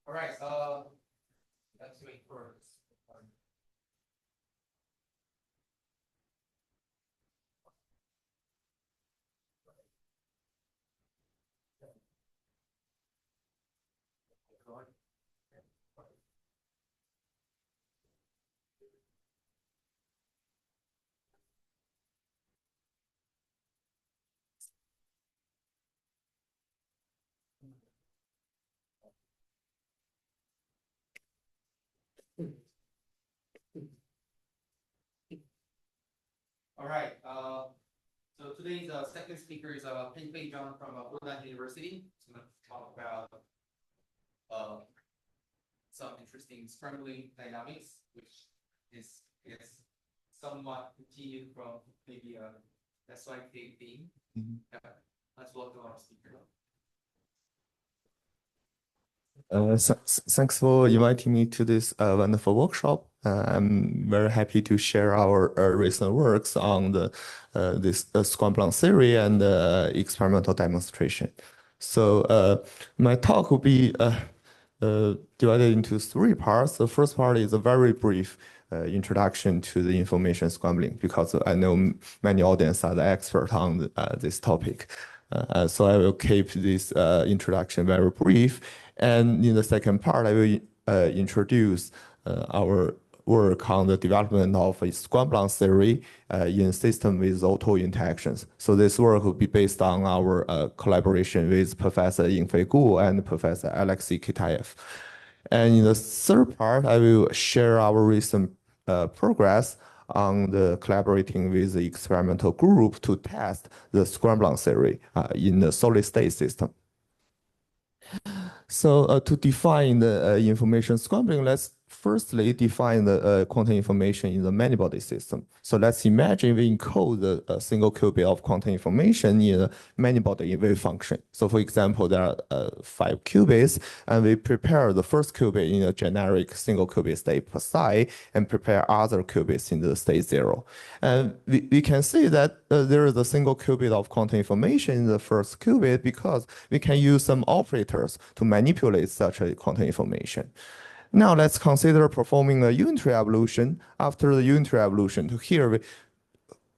All right. Let's wait for. All right. So today's second speaker is Pengfei Zhang from Fudan University. He's going to talk about some interesting scrambling dynamics, which is somewhat continued from maybe a SYK theme. Let's welcome our speaker. Thanks for inviting me to this wonderful workshop. I'm very happy to share our recent works on this scramble theory and experimental demonstration. So my talk will be divided into three parts. The first part is a very brief introduction to the information scrambling, because I know many audience are the expert on this topic. So I will keep this introduction very brief. And in the second part, I will introduce our work on the development of a scramble theory in system with auto interactions. So this work will be based on our collaboration with Professor Pengfei and Professor Alexei Kitaev. And in the third part, I will share our recent progress on the collaborating with the experimental group to test the scramble theory in the solid state system. So to define the information scrambling, let's firstly define the quantum information in the many-body system. So let's imagine we encode a single qubit of quantum information in a many-body wave function. So for example, there are 5 qubits, and we prepare the first qubit in a generic single qubit state psi, and prepare other qubits in the state 0. And we can see that there is a single qubit of quantum information in the first qubit, because we can use some operators to manipulate such a quantum information. Now let's consider performing a unitary evolution. After the unitary evolution, to here,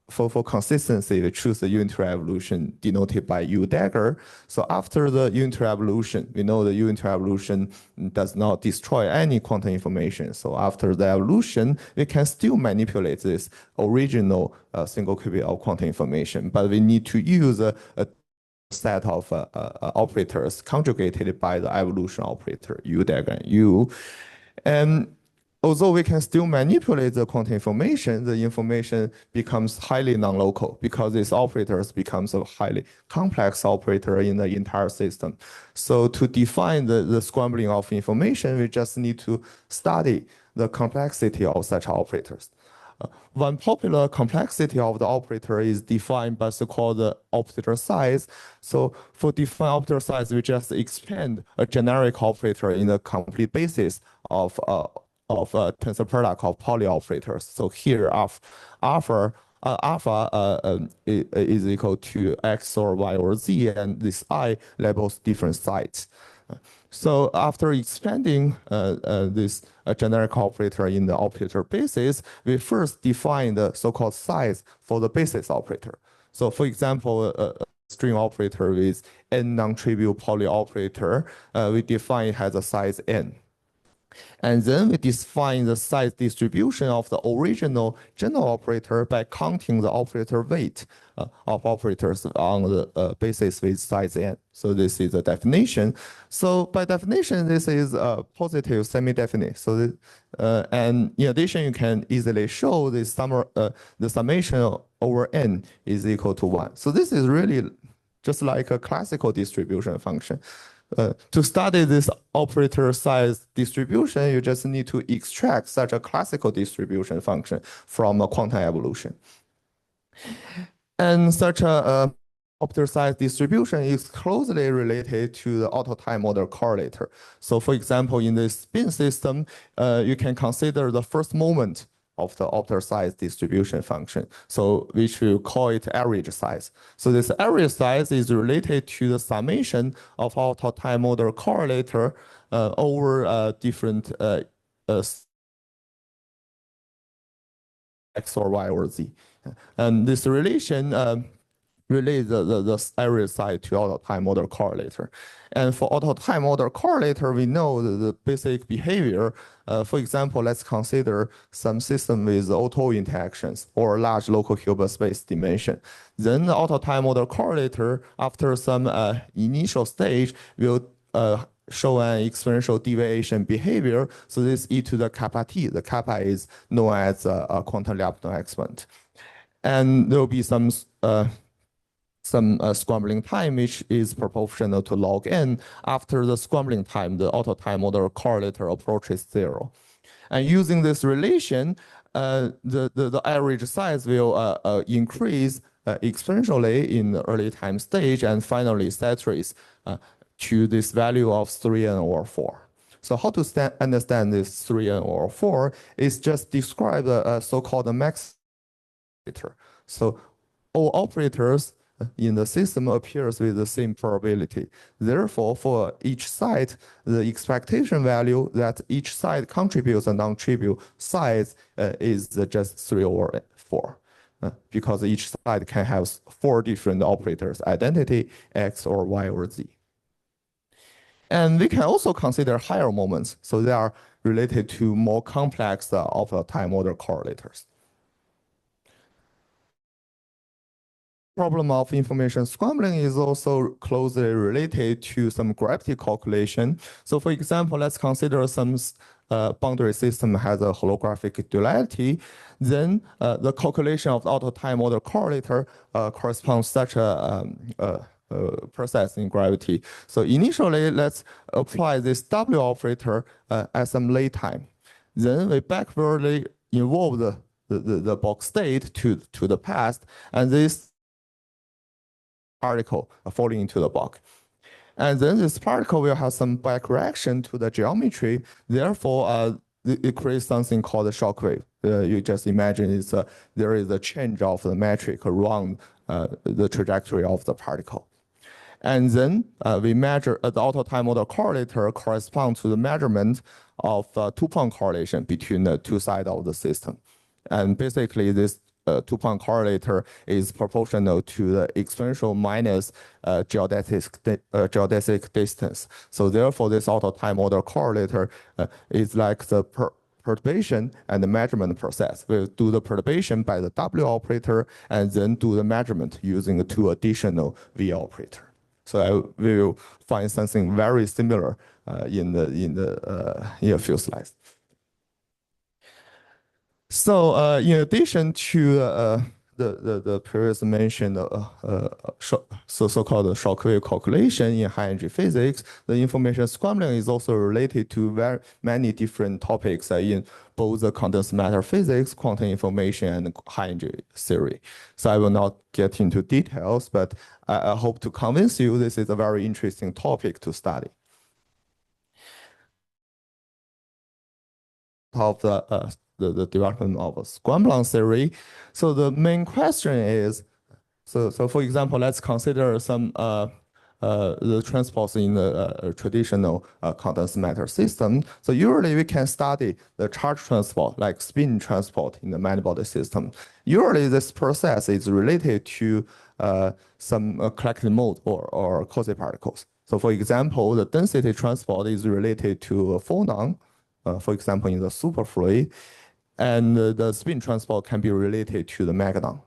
for consistency, we choose the unitary evolution denoted by U dagger. So after the unitary evolution, we know the unitary evolution does not destroy any quantum information. So after the evolution, we can still manipulate this original single qubit of quantum information, but we need to use a set of operators conjugated by the evolution operator U dagger and U. And although we can still manipulate the quantum information, the information becomes highly non-local, because this operators becomes a highly complex operator in the entire system. So to define the scrambling of information, we just need to study the complexity of such operators. One popular complexity of the operator is defined by so-called operator size. So for defined operator size, we just expand a generic operator in the complete basis of tensor product of Pauli operators. So here, alpha is equal to x or y or z, and this I labels different sites. So after expanding this generic operator in the operator basis, we first define the so-called size for the basis operator. So for example, a string operator with n non-trivial Pauli operator, we define it has a size n. And then we define the size distribution of the original general operator by counting the operator weight of operators on the basis with size n. So this is a definition. So by definition, this is a positive semi-definite. So and in addition, you can easily show the summation over n is equal to 1. So this is really just like a classical distribution function. To study this operator size distribution, you just need to extract such a classical distribution function from a quantum evolution. And such a operator size distribution is closely related to the auto-time order correlator. So for example, in the spin system, you can consider the first moment of the operator size distribution function, so which we call it average size. So this average size is related to the summation of auto-time order correlator over different X or Y or Z. And this relation relates the area side to auto-time model correlator. And for auto-time model correlator, we know the basic behavior. For example, let's consider some system with auto interactions or large local Hilbert space dimension. Then the auto-time model correlator, after some initial stage, will show an exponential deviation behavior. So this e to the kappa t. The kappa is known as a quantum Lyapunov exponent. And there will be some scrambling time, which is proportional to log n. After the scrambling time, the auto-time model correlator approaches 0. And using this relation, the average size will increase exponentially in the early time stage and finally saturates to this value of 3n or 4. So how to understand this 3n or 4 is just describe the so-called max operator. So all operators in the system appears with the same probability. Therefore, for each side, the expectation value that each side contributes and non-tribute size is just 3 or 4. Because each side can have 4 different operators, identity, X or Y or Z. And we can also consider higher moments. So they are related to more complex time order correlators. Problem of information scrambling is also closely related to some gravity calculation. So for example, let's consider some boundary system has a holographic duality. Then the calculation of the auto-time order correlator corresponds such a process in gravity. So initially, let's apply this W operator at some late time. Then we backwardly involve the box state to the past, and this particle falling into the box. And then this particle will have some back reaction to the geometry. Therefore, it creates something called a shock wave. You just imagine there is a change of the metric around the trajectory of the particle. And then we measure the auto-time model correlator corresponds to the measurement of two-point correlation between the two sides of the system. And basically, this two-point correlator is proportional to the exponential minus geodesic distance. So therefore, this auto-time model correlator is like the perturbation and the measurement process. We'll do the perturbation by the W operator and then do the measurement using the two additional V operator. So we will find something very similar in a few slides. So in addition to the previous mentioned so-called shock wave calculation in high energy physics, the information scrambling is also related to very many different topics in both the condensed matter physics, quantum information, and high energy theory. So I will not get into details, but I hope to convince you this is a very interesting topic to study. Of the development of scrambling theory. So the main question is, so for example, let's consider some the transports in the traditional condensed matter system. So usually we can study the charge transport, like spin transport in the many-body system. Usually this process is related to some collective mode or quasi-particles. So for example, the density transport is related to a phonon, for example, in the superfluid, and the spin transport can be related to the megaton.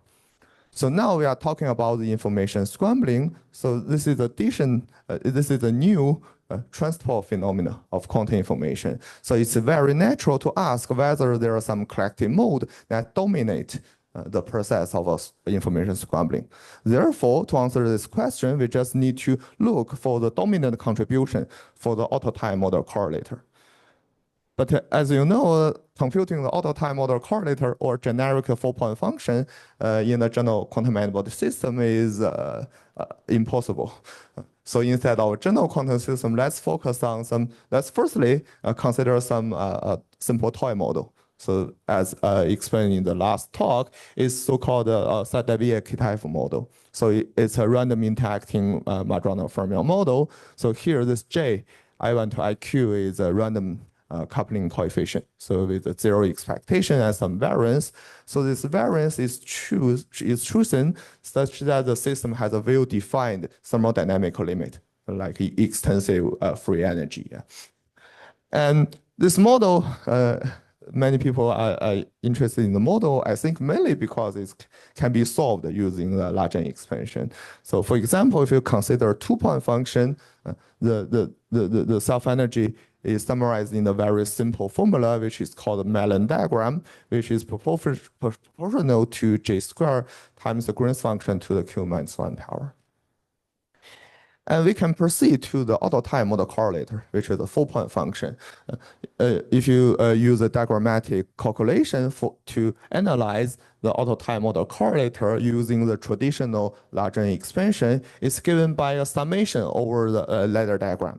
So now we are talking about the information scrambling. So this is this is a new transport phenomena of quantum information. So it's very natural to ask whether there are some collective mode that dominate the process of information scrambling. Therefore, to answer this question, we just need to look for the dominant contribution for the auto-time model correlator. But as you know, computing the auto-time model correlator or generic 4-point function in the general quantum many-body system is impossible. So instead of a general quantum system, let's focus on let's firstly consider some simple toy model. So as explained in the last talk, is so-called Sadovia-Kitaev model. So it's a random interacting Majorana fermion model. So here, this J I1 to IQ is a random coupling coefficient. So with a zero expectation and some variance. So this variance is chosen such that the system has a well-defined thermodynamic limit, like extensive free energy. Yeah. And this model, many people are interested in the model, I think mainly because it can be solved using the Lagrange expansion. So for example, if you consider a two-point function, the self-energy is summarized in a very simple formula, which is called the Mellon diagram, which is proportional to J squared times the Green's function to the Q minus 1 power. And we can proceed to the auto-time model correlator, which is a 4-point function. If you use a diagrammatic calculation to analyze the auto-time model correlator using the traditional Lagrange expansion, it's given by a summation over the ladder diagram.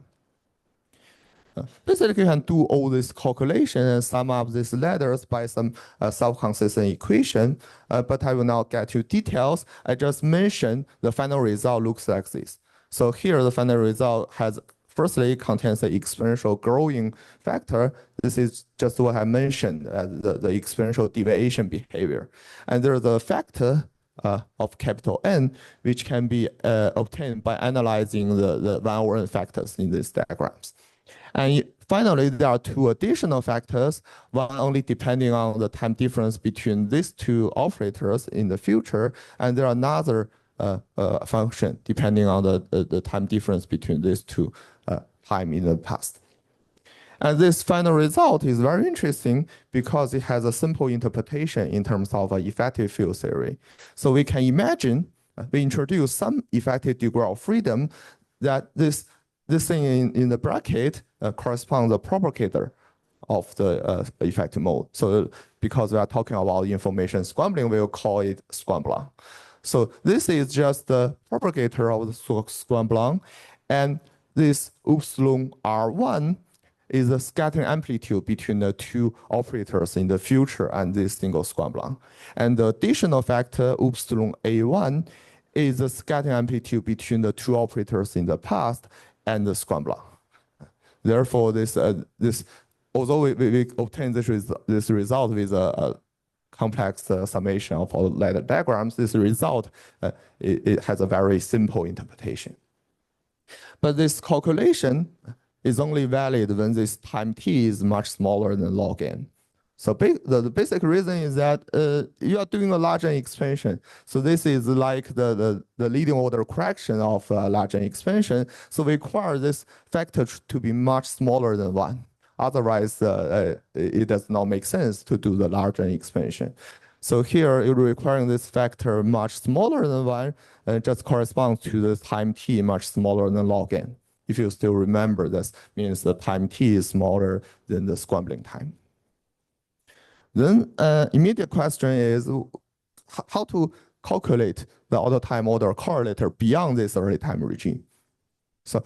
Basically, you can do all this calculation and sum up these ladders by some self-consistent equation, but I will not get to details. I just mentioned the final result looks like this. So here, the final result has firstly contains the exponential growing factor. This is just what I mentioned, the exponential deviation behavior. And there's a factor of capital N, which can be obtained by analyzing the 1 over n factors in these diagrams. And finally, there are two additional factors, one only depending on the time difference between these two operators in the future, and there are another function depending on the time difference between these two time in the past. And this final result is very interesting because it has a simple interpretation in terms of effective field theory. So we can imagine we introduce some effective degree of freedom that this thing in the bracket corresponds to the propagator of the effective mode. So because we are talking about information scrambling, we'll call it scrambling. So this is just the propagator of the scrambling, and this epsilon R1 is the scattering amplitude between the two operators in the future and this single scrambling. And the additional factor epsilon A1 is the scattering amplitude between the two operators in the past and the scrambling. Therefore, although we obtain this result with a complex summation of all ladder diagrams, this result it has a very simple interpretation. But this calculation is only valid when this time t is much smaller than log n. So the basic reason is that you are doing a Lagrange expansion. So this is like the leading order correction of Lagrange expansion. So we require this factor to be much smaller than 1. Otherwise, it does not make sense to do the Lagrange expansion. So here, you're requiring this factor much smaller than 1, and it just corresponds to the time t much smaller than log n. If you still remember, this means the time t is smaller than the scrambling time. Then immediate question is how to calculate the auto-time order correlator beyond this early time regime. So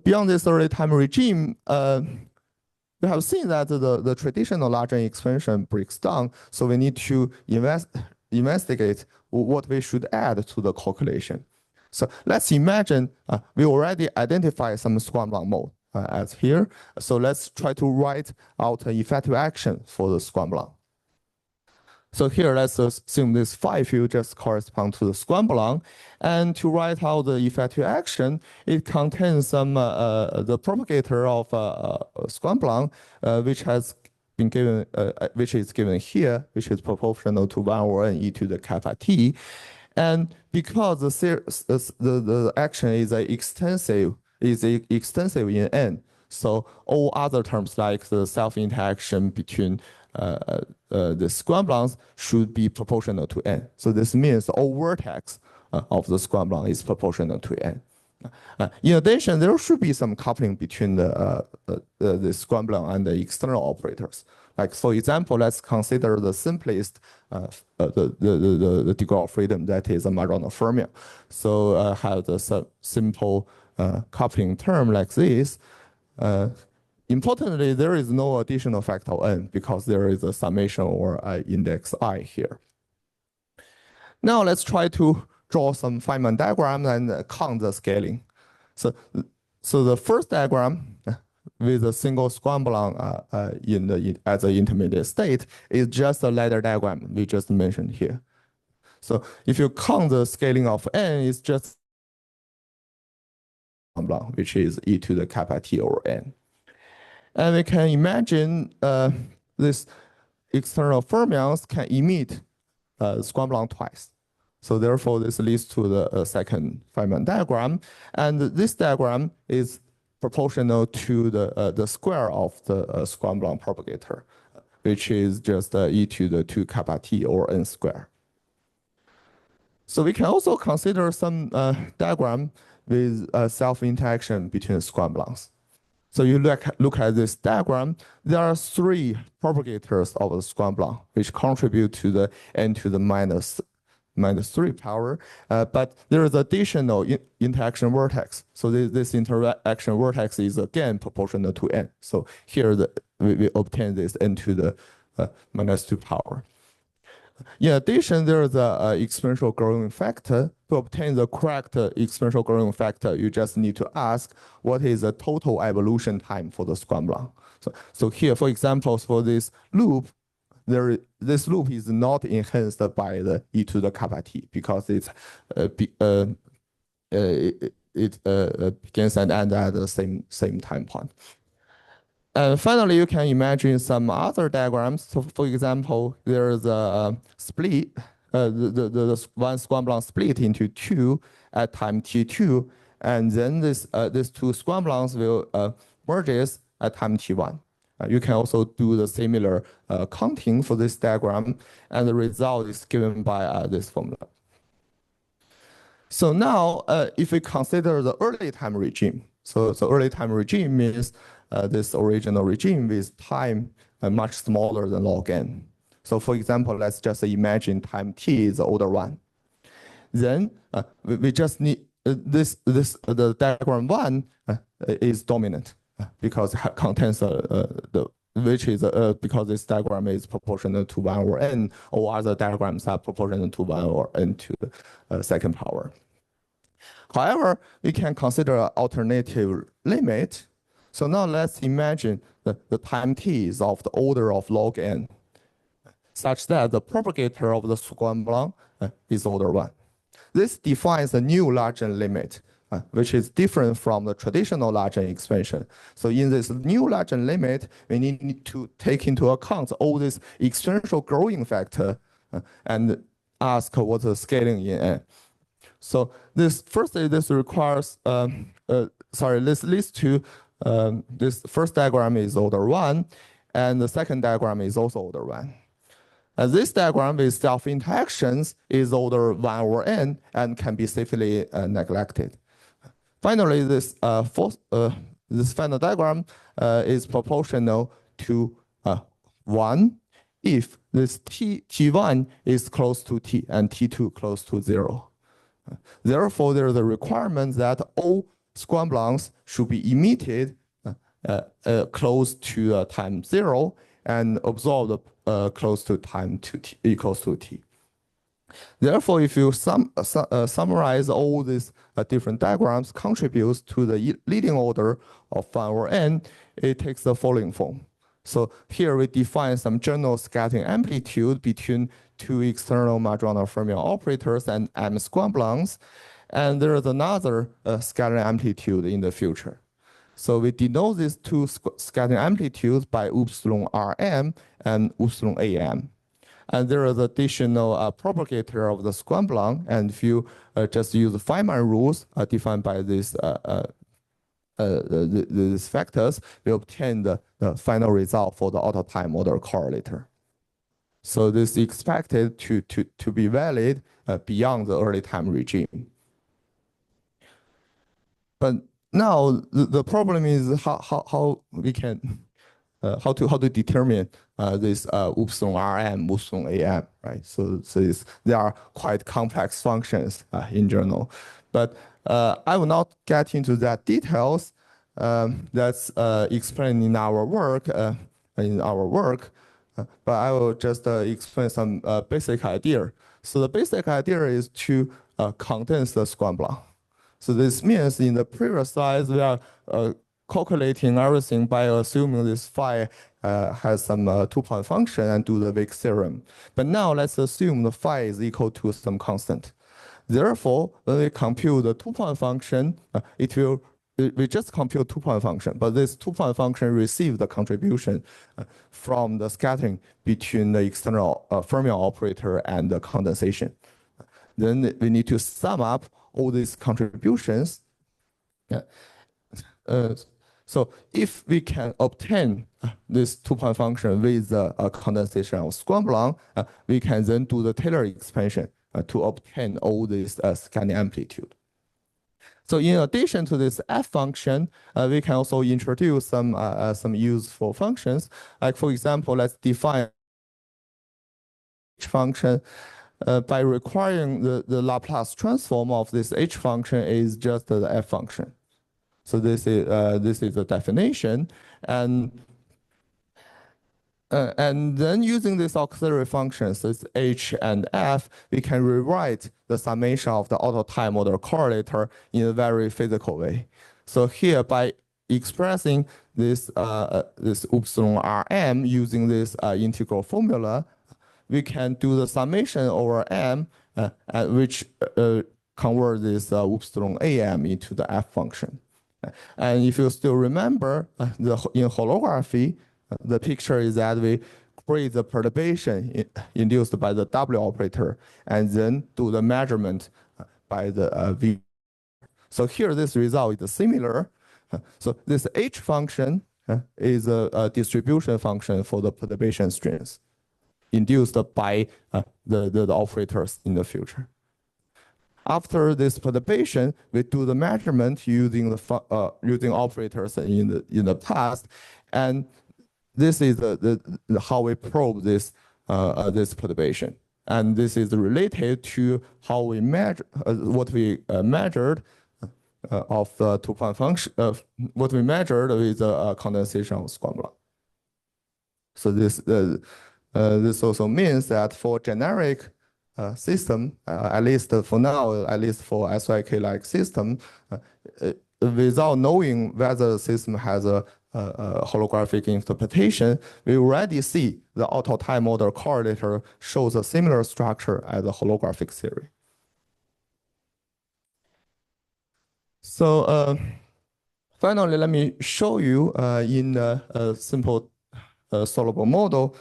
beyond this early time regime, we have seen that the traditional Lagrange expansion breaks down, so we need to investigate what we should add to the calculation. So let's imagine we already identify some scrambling mode as here. So let's try to write out an effective action for the scrambling. So here, let's assume this phi field just corresponds to the scrambling. And to write out the effective action, it contains some the propagator of scrambling, which has been given, which is given here, which is proportional to 1 over n e to the kappa t. And because the action is extensive in n, so all other terms like the self-interaction between the scramblings should be proportional to n. So this means all vertex of the scrambling is proportional to n. In addition, there should be some coupling between the scrambling and the external operators. Like for example, let's consider the simplest the degree of freedom, that is a Majorana fermion. So have the simple coupling term like this. Importantly, there is no additional factor n because there is a summation or index I here. Now let's try to draw some Feynman diagram and count the scaling. So So the first diagram with a single scramblon as an intermediate state is just a ladder diagram we just mentioned here. So if you count the scaling of n, it's just which is e to the kappa t over n. And we can imagine this external fermions can emit scramblon twice. So therefore, this leads to the second Feynman diagram. And this diagram is proportional to the square of the scramblon propagator, which is just e to the 2 kappa t or n square. So we can also consider some diagram with self-interaction between scramblons. So you look at this diagram, there are 3 propagators of the scramblon, which contribute to the n to the minus 3 power, but there is additional interaction vertex. So this interaction vertex is again proportional to n. So here we obtain this n to the minus 2 power. In addition, there is an exponential growing factor. To obtain the correct exponential growing factor, you just need to ask what is the total evolution time for the scramblon. So here, for example, for this loop, this loop is not enhanced by the e to the kappa t because it begins and ends at the same time point. And finally, you can imagine some other diagrams. So for example, there's a split, the one scramblon split into 2 at time t2, and then these 2 scramblons will merges at time t1. You can also do the similar counting for this diagram, and the result is given by this formula. So now, if we consider the early time regime, so early time regime means this original regime with time much smaller than log n. So for example, let's just imagine time t is the older one. Then we just need the diagram 1 is dominant because it contains because this diagram is proportional to 1 over n, or other diagrams are proportional to 1 over n to the second power. However, we can consider an alternative limit. So now let's imagine the time t is of the order of log n, such that the propagator of the scramblon is order 1. This defines a new Lagrange limit, which is different from the traditional Lagrange expansion. So in this new Lagrange limit, we need to take into account all this exponential growing factor and ask what's the scaling in n. So this requires, this leads to this first diagram is order 1, and the second diagram is also order 1. And this diagram with self-interactions is order 1 over n and can be safely neglected. Finally, this final diagram is proportional to 1 if this t1 is close to t and t2 close to 0. Therefore, there is a requirement that all scramblons should be emitted close to time 0 and absorbed close to time equals to t. Therefore, if you summarize all these different diagrams contributes to the leading order of 1 over n, it takes the following form. So here we define some general scattering amplitude between 2 external Majorana fermion operators and m scramblons, and there is another scattering amplitude in the future. So we denote these 2 scattering amplitudes by upsilon Rm and upsilon Am. And there is additional propagator of the scramblon, and if you just use the Feynman rules defined by these factors, we obtain the final result for the auto-time order correlator. So this is expected to be valid beyond the early time regime. But now the problem is how we can how to determine this upsilon Rm, upsilon Am, right? So they are quite complex functions in general. But I will not get into that details. That's explained in our work. But I will just explain some basic idea. So the basic idea is to condense the scramblon. So this means in the previous slides, we are calculating everything by assuming this phi has some two-point function and do the Wick theorem. But now let's assume the phi is equal to some constant. Therefore, when we compute the two-point function, we just compute two-point function, but this two-point function receives the contribution from the scattering between the external fermion operator and the condensation. Then we need to sum up all these contributions. So if we can obtain this two-point function with a condensation of Squamblon, we can then do the Taylor expansion to obtain all this scanning amplitude. So in addition to this f function, we can also introduce some useful functions. Like for example, let's define h function by requiring the Laplace transform of this h function is just the f function. So this is the definition, and then using these auxiliary functions, this h and f, we can rewrite the summation of the auto-time model correlator in a very physical way. So here, by expressing this epsilon Rm using this integral formula, we can do the summation over m, which convert this epsilon Am into the f function. And if you still remember, in holography, the picture is that we create the perturbation induced by the W operator and then do the measurement by the V. So here, this result is similar. So this H function is a distribution function for the perturbation strings induced by the operators in the future. After this perturbation, we do the measurement using using operators in the past, and this is how we probe this perturbation, and this is related to how we measure what we measured of the two-point function of what we measured with the condensation of Squamblon. So this also means that for generic system, at least for now, at least for SYK-like system, without knowing whether the system has a holographic interpretation, we already see the auto-time model correlator shows a similar structure as the holographic theory. So finally, let me show you in a simple solvable model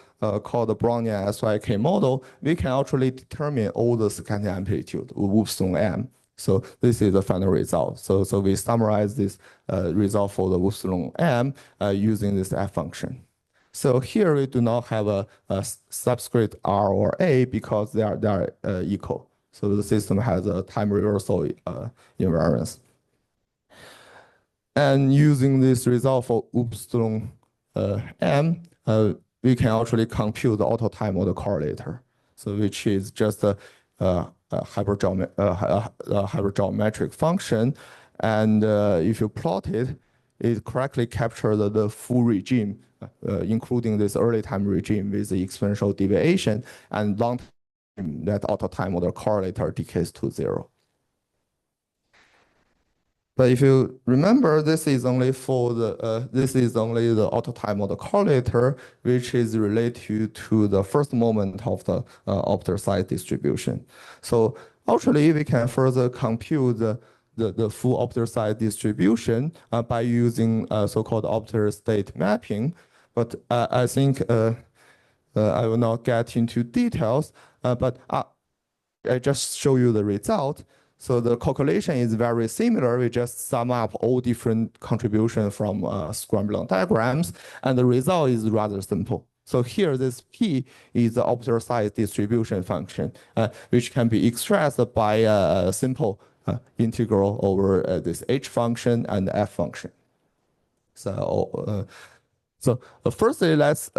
called the Brownian SYK model, we can actually determine all the scanning amplitude with epsilon m. So this is the final result. So we summarize this result for the epsilon m using this f function. So here we do not have a subscript r or a because they are equal. So the system has a time reversal invariance. And using this result for epsilon m, we can actually compute the auto-time model correlator, so which is just a hypergeometric function, and if you plot it, it correctly captures the full regime, including this early time regime with the exponential deviation, and long time that auto-time model correlator decays to 0. But if you remember, this is only for the auto-time model correlator, which is related to the first moment of the optical size distribution. So actually, we can further compute the full optical size distribution by using so-called optical state mapping. But I think I will not get into details. But I just show you the result. So the calculation is very similar. We just sum up all different contributions from Squamblon diagrams, and the result is rather simple. So here, this P is the optical size distribution function, which can be expressed by a simple integral over this H function and F function. So firstly, let's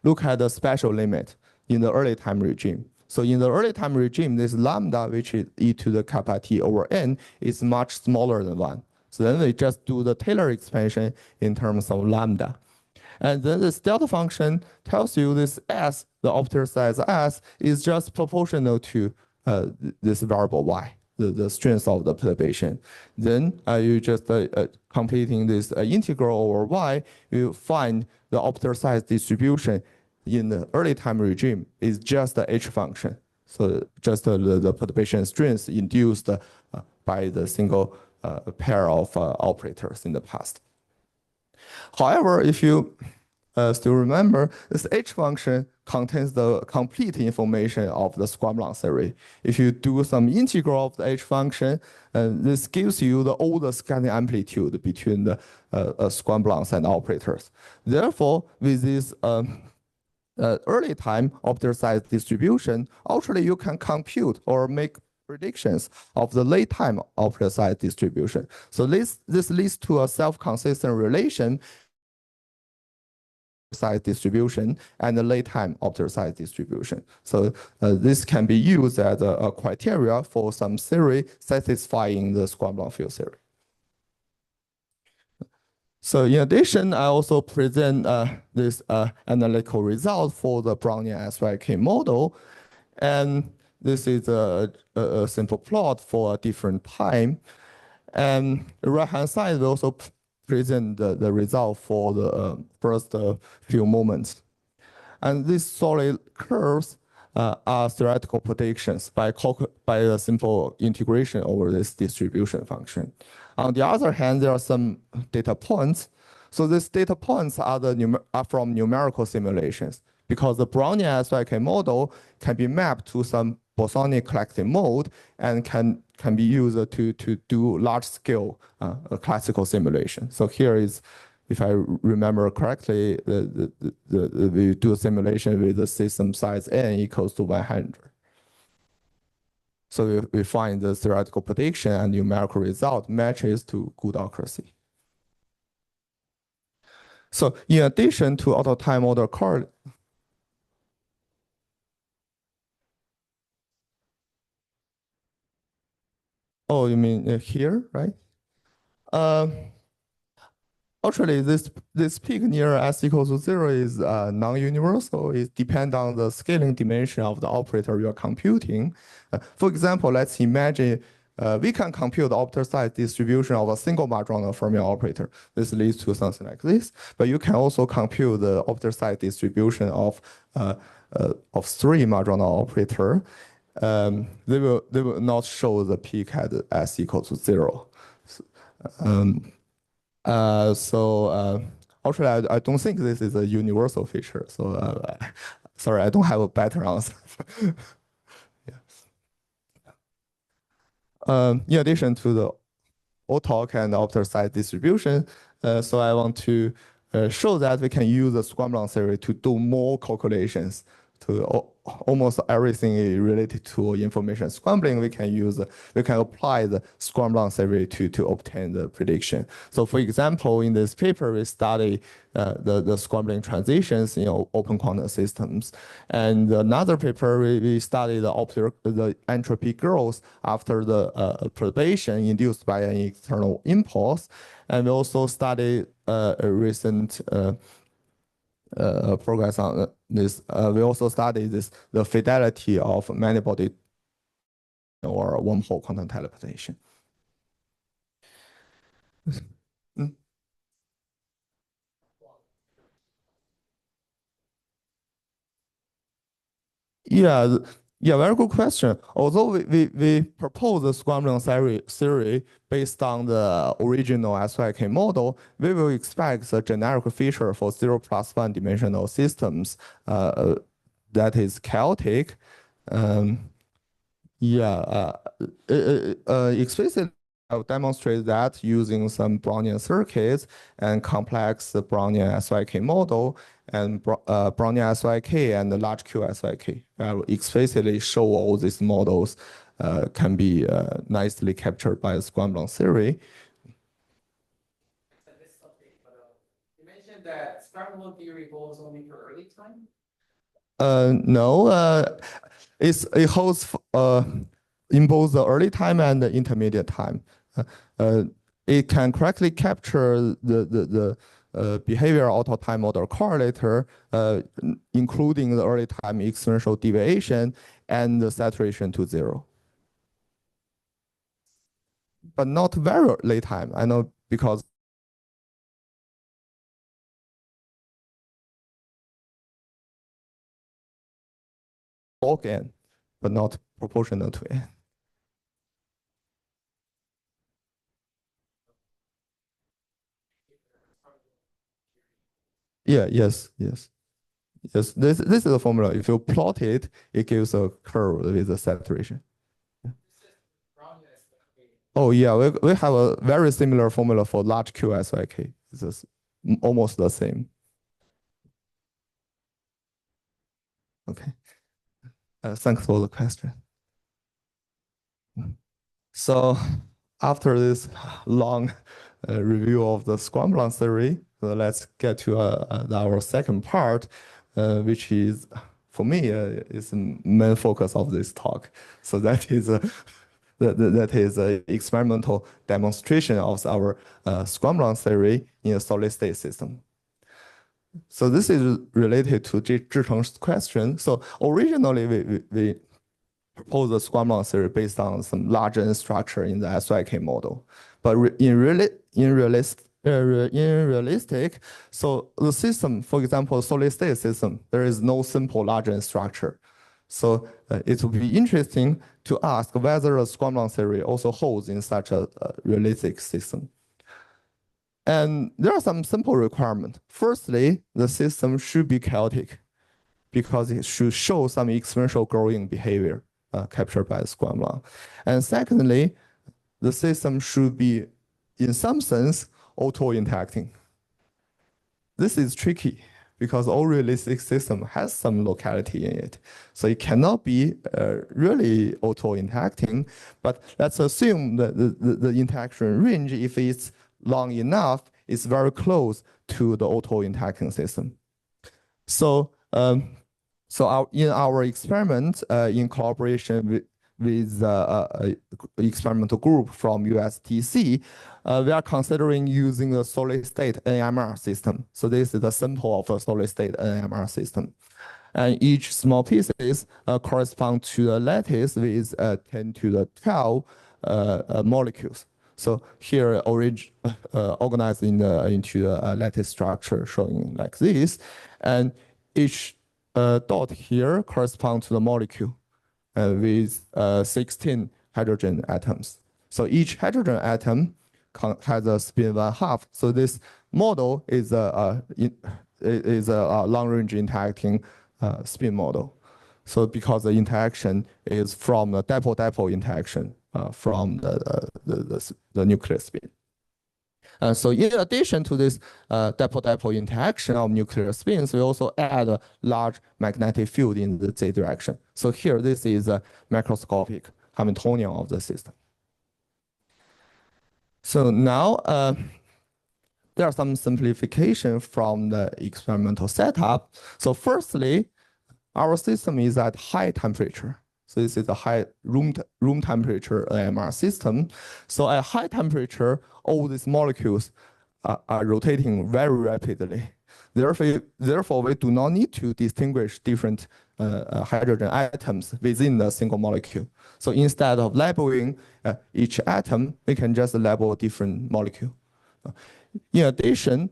look at the special limit in the early time regime. So in the early time regime, this lambda, which is e to the kappa t over n, is much smaller than 1. So then we just do the Taylor expansion in terms of lambda. And then this delta function tells you this s, the optical size s, is just proportional to this variable y. the strength of the perturbation. Then you just completing this integral over y, you find the optical size distribution in the early time regime is just the h function. So just the perturbation strength induced by the single pair of operators in the past. However, if you still remember, this h function contains the complete information of the Square-Blanc theory. If you do some integral of the h function, this gives you all the scattering amplitude between the Square-Blancs and operators. Therefore, with this early time optical size distribution, actually you can compute or make predictions of the late time optical size distribution. So this leads to a self-consistent relation size distribution and the late time optical size distribution. So this can be used as a criteria for some theory satisfying the Square-Blanc field theory. So in addition, I also present this analytical result for the Brownian SYK model. And this is a simple plot for a different time. And the right-hand side will also present the result for the first few moments. And these solid curves are theoretical predictions by a simple integration over this distribution function. On the other hand, there are some data points. So these data points are from numerical simulations because the Brownian SYK model can be mapped to some bosonic collective mode and can be used to do large-scale classical simulation. So here is, if I remember correctly, we do a simulation with the system size n equals to 100. So we find the theoretical prediction and numerical result matches to good accuracy. So in addition to auto-time order correlate, oh, you mean here, right? Actually, this peak near s equals to 0 is non-universal. It depends on the scaling dimension of the operator you are computing. For example, let's imagine we can compute the optical size distribution of a single Majorana fermion operator. This leads to something like this. But you can also compute the optical size distribution of 3 Majorana operator. They will not show the peak at s equals to 0. Actually, I don't think this is a universal feature. So sorry, I don't have a better answer. In addition to the OTOC and optical size distribution, so I want to show that we can use the Square-Blanc theory to do more calculations to almost everything related to information scrambling. We can apply the Square-Blanc theory to obtain the prediction. So for example, in this paper, we study the scrambling transitions in open quantum systems. And another paper, we study the entropy growth after the perturbation induced by an external impulse. And we also study a recent progress on this. We also study the fidelity of many-body or wormhole quantum teleportation. Yeah, very good question. Although we propose the Square-Blanc theory based on the original SYK model, we will expect a generic feature for 0+1 dimensional systems that is chaotic. Explicitly, I will demonstrate that using some Brownian circuits and complex Brownian SYK model and Brownian SYK and the large Q SYK. I will explicitly show all these models can be nicely captured by the Square-Blanc theory. You mentioned that Square-Blanc theory holds only for early time? No, it holds in both the early time and the intermediate time. It can correctly capture the behavior auto-time order correlator, including the early time exponential deviation and the saturation to 0. but not very late time. I know because log n, but not proportional to n. Yeah, yes. Yes, this is the formula. If you plot it, it gives a curve with a saturation. Oh yeah, we have a very similar formula for large QSYK. It's just almost the same. Okay. Thanks for the question. So after this long review of the Scrum theory, let's get to our second part, which is, for me, is the main focus of this talk. So that is that is an experimental demonstration of our Scrum theory in a solid state system. So this is related to Zhicheng's question. So originally we proposed the Scrum theory based on some large N structure in the SYK model, but in realistic, so the system, for example, solid state system, there is no simple large N structure. So it would be interesting to ask whether the Scrum theory also holds in such a realistic system. And there are some simple requirements. Firstly, the system should be chaotic because it should show some exponential growing behavior captured by the Scrum law. And secondly, the system should be, in some sense, auto-interacting. This is tricky because all realistic system has some locality in it. So it cannot be really auto-interacting, but let's assume that the interaction range, if it's long enough, is very close to the auto-interacting system. So in our experiment, in collaboration with experimental group from USTC, we are considering using a solid state NMR system. So this is the sample of a solid state NMR system. And each small pieces correspond to a lattice with 10 to the 12 molecules. So here, organized into a lattice structure showing like this. And each dot here corresponds to the molecule with 16 hydrogen atoms. So each hydrogen atom has a spin 1/2. So this model is a long-range interacting spin model. So because the interaction is from the dipole-dipole interaction from the nuclear spin. So in addition to this dipole-dipole interaction of nuclear spins, we also add a large magnetic field in the z direction. So here, this is a macroscopic Hamiltonian of the system. So now there are some simplification from the experimental setup. So firstly, our system is at high temperature. So this is a high room temperature AMR system. So at high temperature, all these molecules are rotating very rapidly. Therefore, we do not need to distinguish different hydrogen atoms within the single molecule. So instead of labeling each atom, we can just label a different molecule. In addition,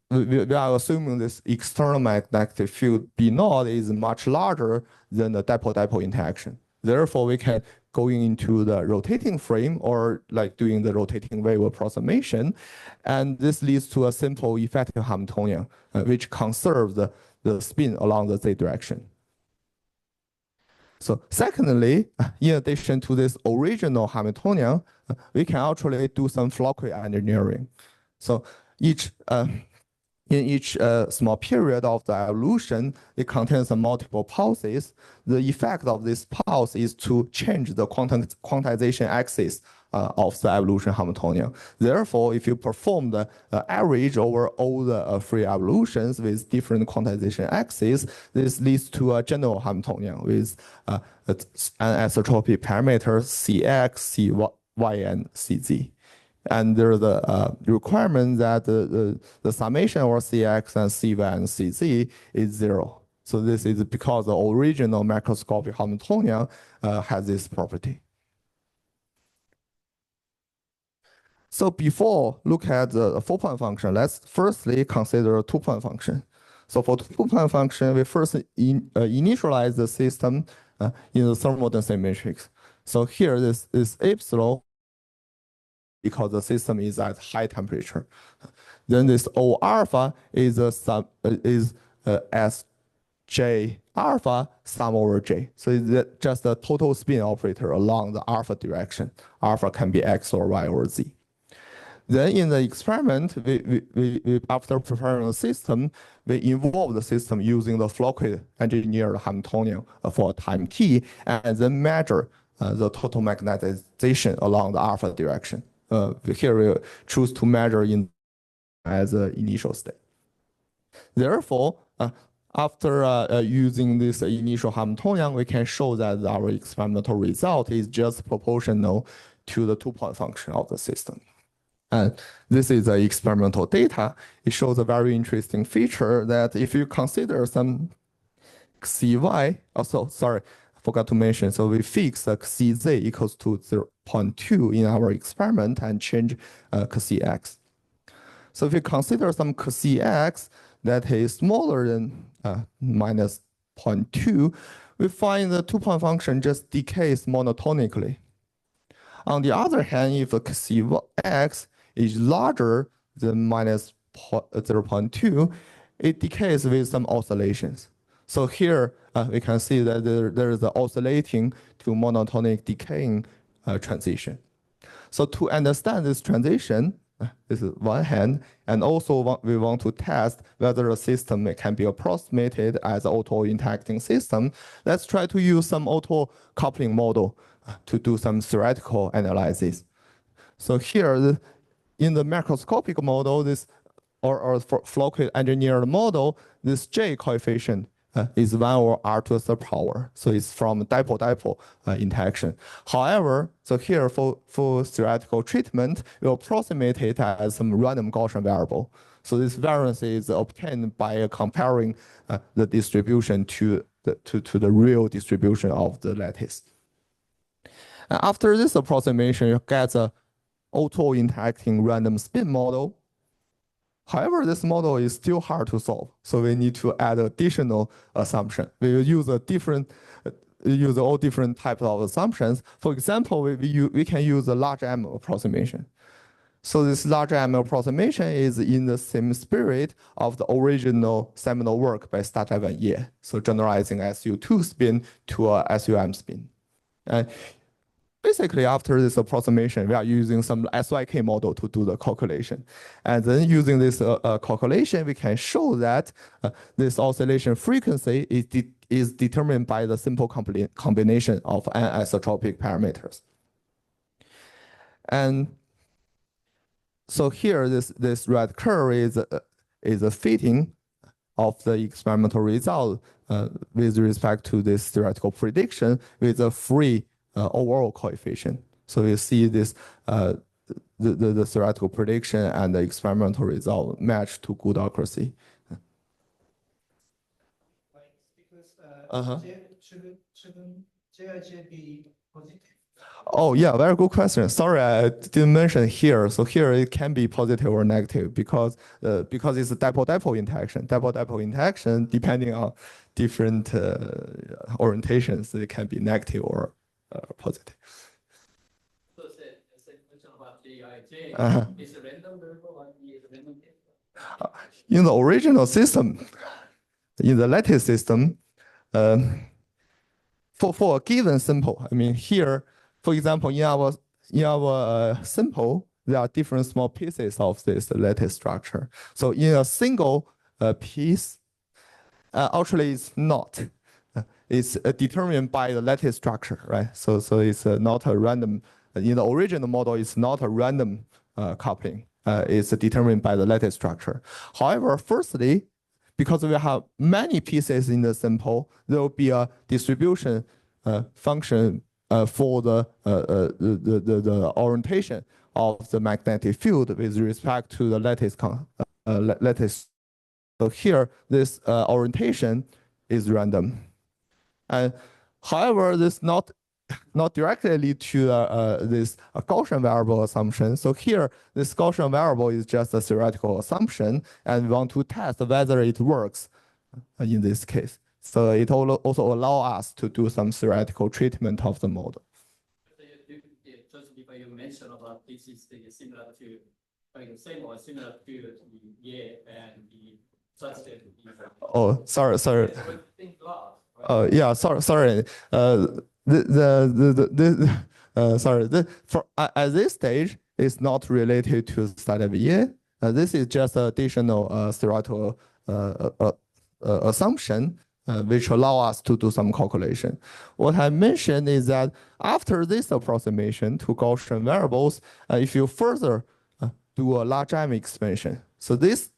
we are assuming this external magnetic field B naught is much larger than the dipole-dipole interaction. Therefore, we can go into the rotating frame or like doing the rotating wave approximation. And this leads to a simple effective Hamiltonian, which conserves the spin along the z direction. So secondly, in addition to this original Hamiltonian, we can actually do some Floquet engineering. So in each small period of the evolution, it contains multiple pulses. The effect of this pulse is to change the quantization axis of the evolution Hamiltonian. Therefore, if you perform the average over all the free evolutions with different quantization axes, this leads to a general Hamiltonian with an anisotropy parameter Cx, Cy, and Cz. And there's a requirement that the summation over Cx and Cy and Cz is 0. So this is because the original macroscopic Hamiltonian has this property. So before look at the 4-point function, let's firstly consider a 2-point function. So for 2-point function, we first initialize the system in the thermal density matrix. So here this is epsilon because the system is at high temperature. Then this O alpha is S J alpha sum over J. So it's just a total spin operator along the alpha direction. Alpha can be X or Y or Z. Then in the experiment, we after preparing the system, we involve the system using the Floquet engineered Hamiltonian for time t, and then measure the total magnetization along the alpha direction. Here we choose to measure in as an initial state. Therefore, after using this initial Hamiltonian, we can show that our experimental result is just proportional to the 2-point function of the system. And this is the experimental data. It shows a very interesting feature that if you consider some Cy, also, sorry, I forgot to mention, so we fix Cz equals to 0.2 in our experiment and change Cx. So if we consider some Cx that is smaller than minus 0.2, we find the 2-point function just decays monotonically. On the other hand, if Cx is larger than minus 0.2, it decays with some oscillations. So here we can see that there is an oscillating to monotonic decaying transition. So to understand this transition, this is one hand, and also we want to test whether a system can be approximated as an auto-interacting system. Let's try to use some auto-coupling model to do some theoretical analysis. So here, in the macroscopic model, this or Floquet engineered model, this J coefficient is 1 over R to the third power. So it's from dipole-dipole interaction. However, so here for theoretical treatment, we approximate it as some random Gaussian variable. So this variance is obtained by comparing the distribution to the real distribution of the lattice. And after this approximation, you get a auto-interacting random spin model. However, this model is still hard to solve, so we need to add additional assumption. We will use all different types of assumptions. For example, we can use a large M approximation. So this large M approximation is in the same spirit of the original seminal work by Starjai and Ye, so generalizing SU2 spin to a SUM spin. And basically, after this approximation, we are using some SYK model to do the calculation. And then using this calculation, we can show that this oscillation frequency is determined by the simple combination of anisotropic parameters. And so here, this red curve is a fitting of the experimental result with respect to this theoretical prediction with a free overall coefficient. So you see this the theoretical prediction and the experimental result match to good accuracy. Because shouldn't JIJ be positive? Oh yeah, very good question. Sorry, I didn't mention here. So here it can be positive or negative because it's a dipole-dipole interaction. Dipole-dipole interaction, depending on different orientations, it can be negative or positive. So the question about JIJ is a random variable or is a random variable? In the original system, in the lattice system, for a given sample, I mean here, for example, in our sample, there are different small pieces of this lattice structure. So in a single piece, actually it's not. It's determined by the lattice structure, right? So it's not a random. In the original model, it's not a random coupling. It's determined by the lattice structure. However, firstly, because we have many pieces in the sample, there will be a distribution function for the orientation of the magnetic field with respect to the lattice. So here, this orientation is random. And however, this not not directly lead to this Gaussian variable assumption. So here, this Gaussian variable is just a theoretical assumption, and we want to test whether it works in this case. So it also allows us to do some theoretical treatment of the model. Just because you mentioned about this is similar to, like the same or similar to the and the such that. Oh, sorry. Sorry. Yeah, sorry. Sorry. For at this stage, it's not related to study of year. This is just additional theoretical assumption which allow us to do some calculation. What I mentioned is that after this approximation to Gaussian variables, if you further do a large M expansion, so this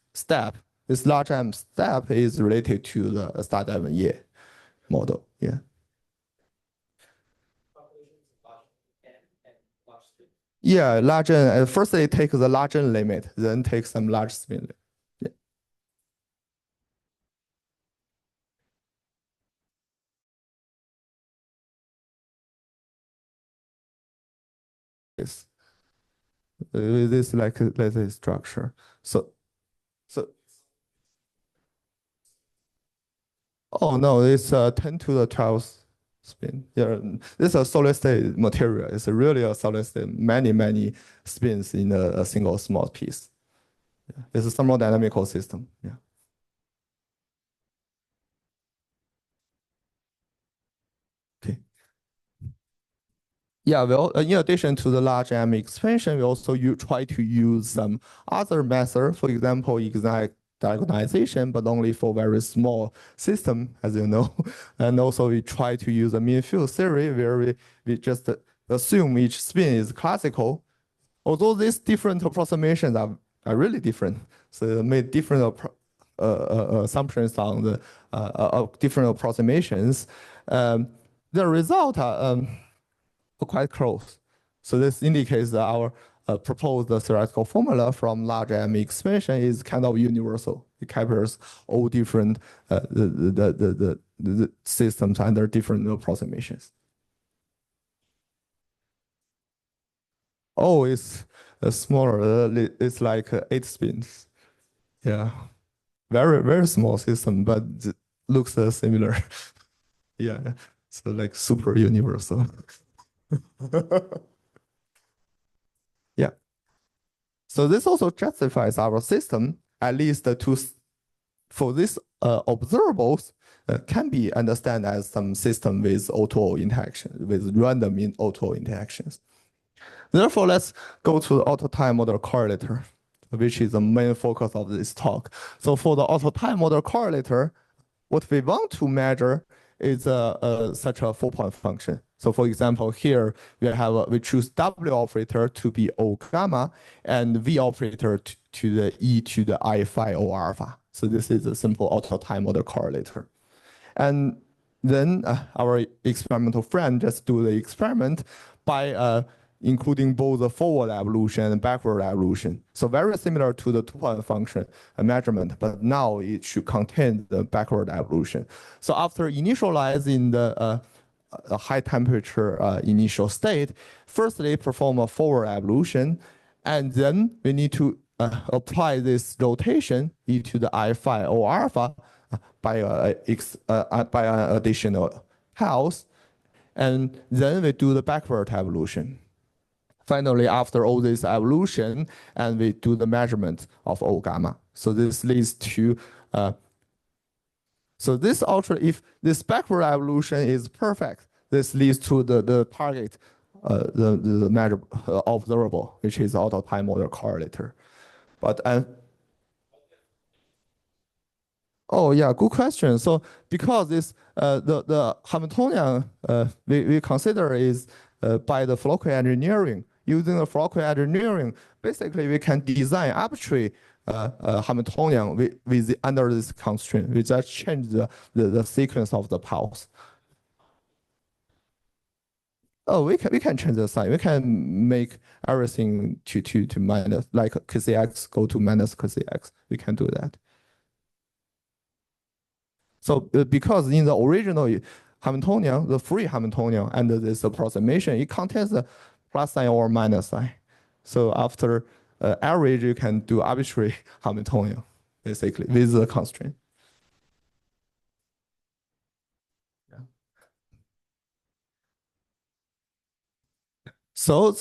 large M step is related to the study of year model. Yeah. Yeah, large N. First, they take the large N limit, then take some large spin limit. Yeah. This, this like this structure. So. Oh no, it's 10 to the 12th spin. Yeah, this is a solid state material. It's really a solid state, many spins in a single small piece. Yeah. It's a thermodynamical system. Yeah. Okay. Yeah, well, in addition to the large M expansion, we also try to use some other method, for example, exact diagonalization, but only for very small system, as you know. And also we try to use a mean field theory where we just assume each spin is classical. Although these different approximations are really different. So made different assumptions on the different approximations. The result are quite close. So this indicates that our proposed theoretical formula from large M expansion is kind of universal. It captures all different the systems under different approximations. Oh, it's smaller. It's like 8 spins. Yeah, very small system, but it looks similar. Yeah, so like super universal. Yeah. So this also justifies our system, at least for these observables, can be understood as some system with auto interaction, with random auto interactions. Therefore, let's go to the auto time model correlator, which is the main focus of this talk. So for the auto time model correlator, what we want to measure is such a 4-point function. So for example, here we choose W operator to be O gamma and V operator to the E to the I phi O alpha. So this is a simple auto time model correlator. And then our experimental friend just do the experiment by including both the forward evolution and backward evolution. So very similar to the 2-point function measurement, but now it should contain the backward evolution. So after initializing the high temperature initial state, firstly perform a forward evolution, and then we need to apply this rotation e to the I phi O alpha by an additional pulse, and then we do the backward evolution. Finally, after all this evolution, and we do the measurement of O gamma. So this leads to if this backward evolution is perfect, this leads to the target, the measure observable, which is auto time model correlator. But oh yeah, good question. So because this the Hamiltonian we consider is by the Floquet engineering. Using the Floquet engineering, basically we can design arbitrary Hamiltonian under this constraint. We just change the sequence of the pulse. Oh, we can change the sign. We can make everything to minus, like KCX go to minus KCX. We can do that. So because in the original Hamiltonian, the free Hamiltonian under this approximation, it contains a plus sign or minus sign. So after average, you can do arbitrary Hamiltonian, basically, with the constraint. So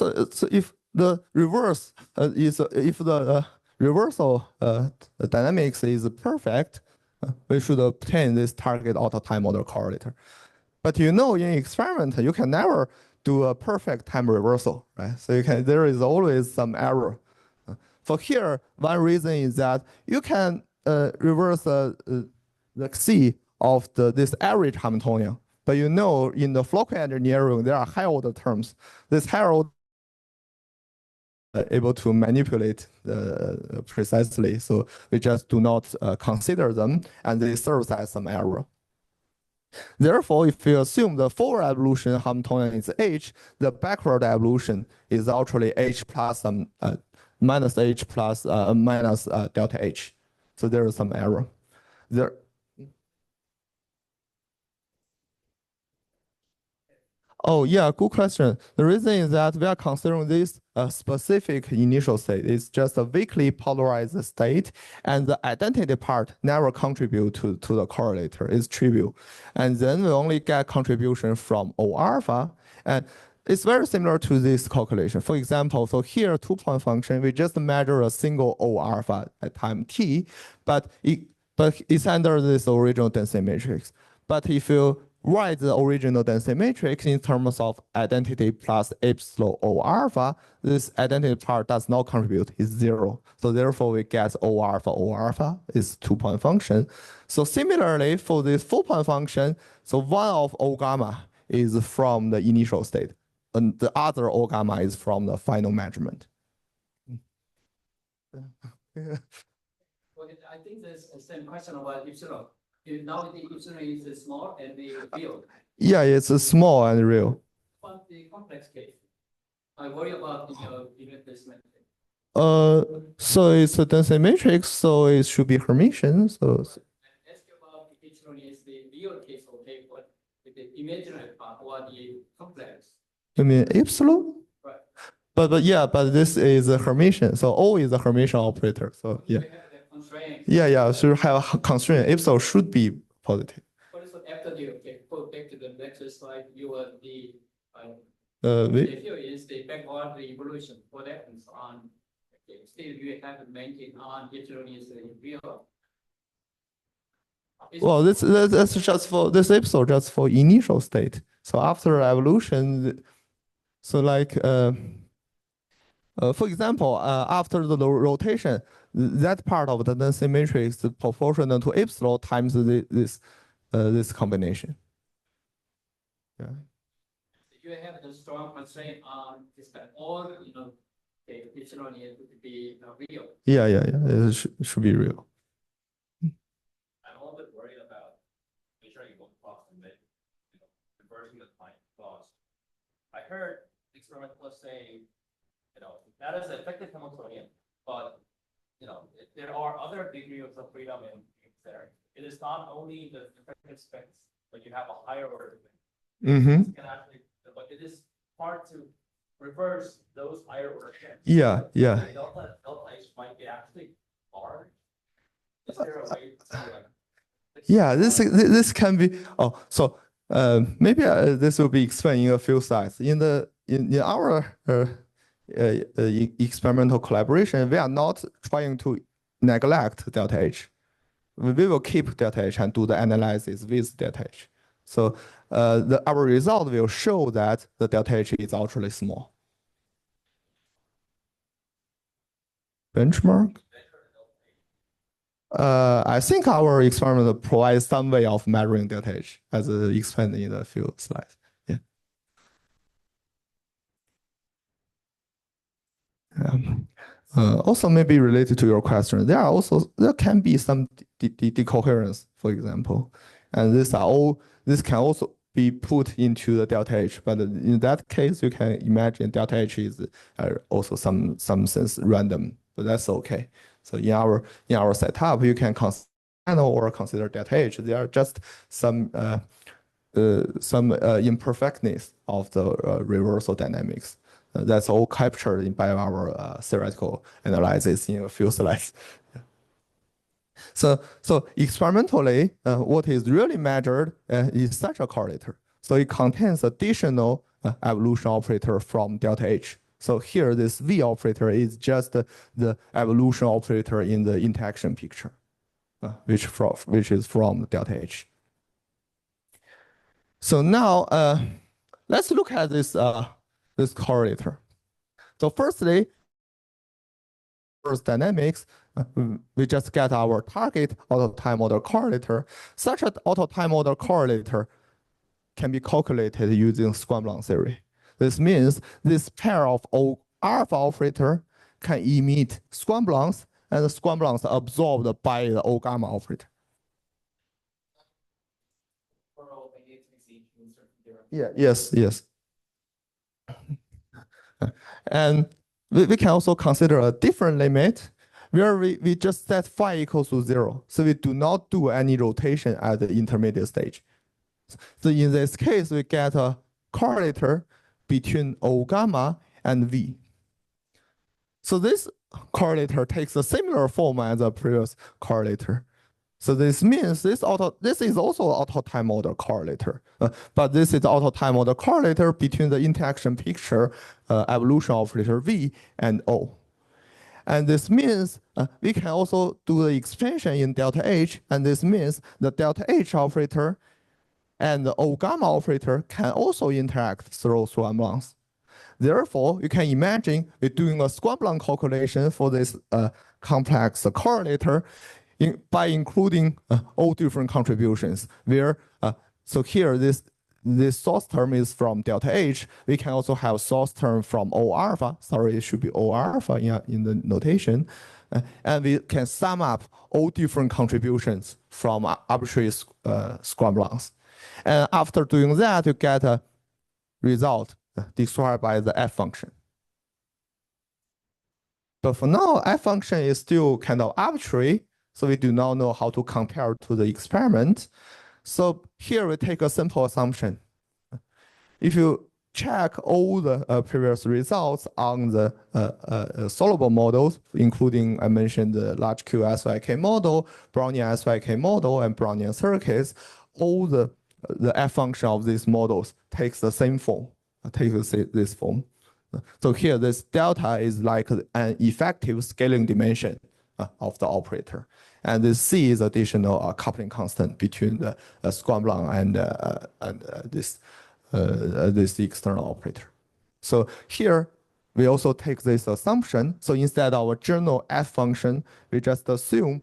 if the reverse if the reversal dynamics is perfect, we should obtain this target auto-time model correlator. But in experiment, you can never do a perfect time reversal, right? So there is always some error. For here, one reason is that you can reverse the C of this average Hamiltonian. But in the Floquet engineering, there are higher order terms. This higher order able to manipulate precisely. So we just do not consider them, and they serve as some error. Therefore, if we assume the forward evolution Hamiltonian is H, the backward evolution is actually H plus minus H plus minus delta H. So there is some error. Oh, yeah, good question. The reason is that we are considering this specific initial state. It's just a weakly polarized state, and the identity part never contribute to the correlator. It's trivial. And then we only get contribution from O alpha. And it's very similar to this calculation. For example, so here, 2-point function, we just measure a single O alpha at time t, but it's under this original density matrix. But if you write the original density matrix in terms of identity plus epsilon O alpha, this identity part does not contribute, it's 0. So therefore we get O alpha is 2-point function. So similarly for this 4-point function, so one of O gamma is from the initial state, and the other O gamma is from the final measurement. Well, I think there's the same question about epsilon. Now the epsilon is small and the real. Yeah, it's small and real. But the complex case, I worry about the event placement. So it's a density matrix, so it should be Hermitian. So ask about the epsilon is the real case, okay, but the imaginary part or the complex. You mean epsilon? Right. But this is a Hermitian. So O is a Hermitian operator. So yeah. Yeah, should have a constraint. Epsilon should be positive. So after you go back to the next slide, you are the here is the backward evolution. What happens on still you have to maintain on epsilon is real. Well, that's just for this episode, just for initial state. So after evolution, so like for example, after the rotation, that part of the density matrix is proportional to epsilon times this combination. Yeah. You have the strong constraint on this kind, or epsilon is to be real. Yeah. It should be real. I'm a little bit worried about making sure you won't approximate, converting the time cost. I heard experimentalists saying, that is effective Hamiltonian, but there are other degrees of freedom in there. It is not only the effective specs, but you have a higher order. Mm-hmm. But it is hard to reverse those higher order specs. Yeah. Delta H might be actually large. Is there a way to yeah, this can be. Oh, so maybe this will be explained in a few slides. In our experimental collaboration, we are not trying to neglect delta H. We will keep delta H and do the analysis with delta H. So our result will show that the delta H is ultra small. Benchmark? I think our experiment provides some way of measuring delta H, as explained in a few slides. Also maybe related to your question, there can be some decoherence, for example, and this can also be put into the delta H, but in that case you can imagine delta H is also some sense random, but that's okay. So in our setup you can consider or consider delta H. There are just some some imperfectness of the reversal dynamics. That's all captured by our theoretical analysis in a few slides. So experimentally, what is really measured is such a correlator. So it contains additional evolution operator from delta H. So here, this V operator is just the evolution operator in the interaction picture, which is from delta H. So now let's look at this this correlator. So firstly, dynamics, we just get our target auto-time order correlator. Such an auto-time order correlator can be calculated using Squam-Blanc theory. This means this pair of O alpha operator can emit Squam-Blancs, and the Squam-Blancs are absorbed by the O gamma operator. Yeah, yes. And we can also consider a different limit where we just set phi equals to 0. So we do not do any rotation at the intermediate stage. So in this case, we get a correlator between O gamma and V. So this correlator takes a similar form as the previous correlator. So this means this is also auto-time order correlator, but this is auto-time order correlator between the interaction picture evolution operator V and O. And this means we can also do the expansion in delta H, and this means the delta H operator and the O gamma operator can also interact through Squam-Blancs. Therefore, you can imagine we're doing a Squam-Blanc calculation for this complex correlator by including all different contributions. Where so here this source term is from delta H. We can also have source term from O alpha. Sorry, it should be O alpha in the notation, and we can sum up all different contributions from arbitrary Squam-Blancs. And after doing that, you get a result described by the F function. But for now, F function is still kind of arbitrary, so we do not know how to compare to the experiment. So here we take a simple assumption. If you check all the previous results on the soluble models, including I mentioned the large Q SYK model, Brownian SYK model, and Brownian circuits, all the F function of these models takes the same form, takes this form. So here, this delta is like an effective scaling dimension of the operator. And this C is additional coupling constant between the Squam-Blanc and this external operator. So here, we also take this assumption. So instead of our general F function, we just assume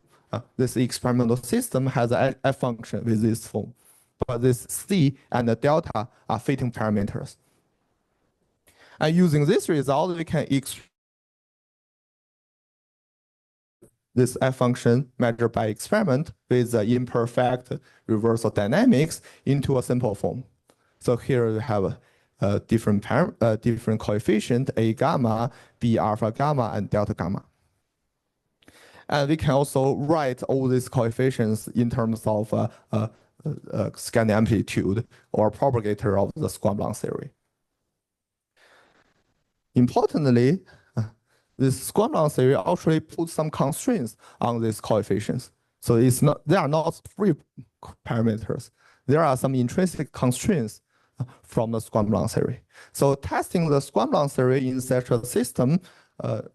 this experimental system has an F function with this form. But this C and the delta are fitting parameters. And using this result, we can this F function measured by experiment with the imperfect reversal dynamics into a simple form. So here we have a different coefficient, A gamma, B alpha gamma, and delta gamma. And we can also write all these coefficients in terms of scanning amplitude or propagator of the Squam-Blanc theory. Importantly, this Squam-Blanc theory actually puts some constraints on these coefficients. So they are not free parameters. There are some intrinsic constraints from the Squam-Blanc theory. So testing the Squam-Blanc theory in such a system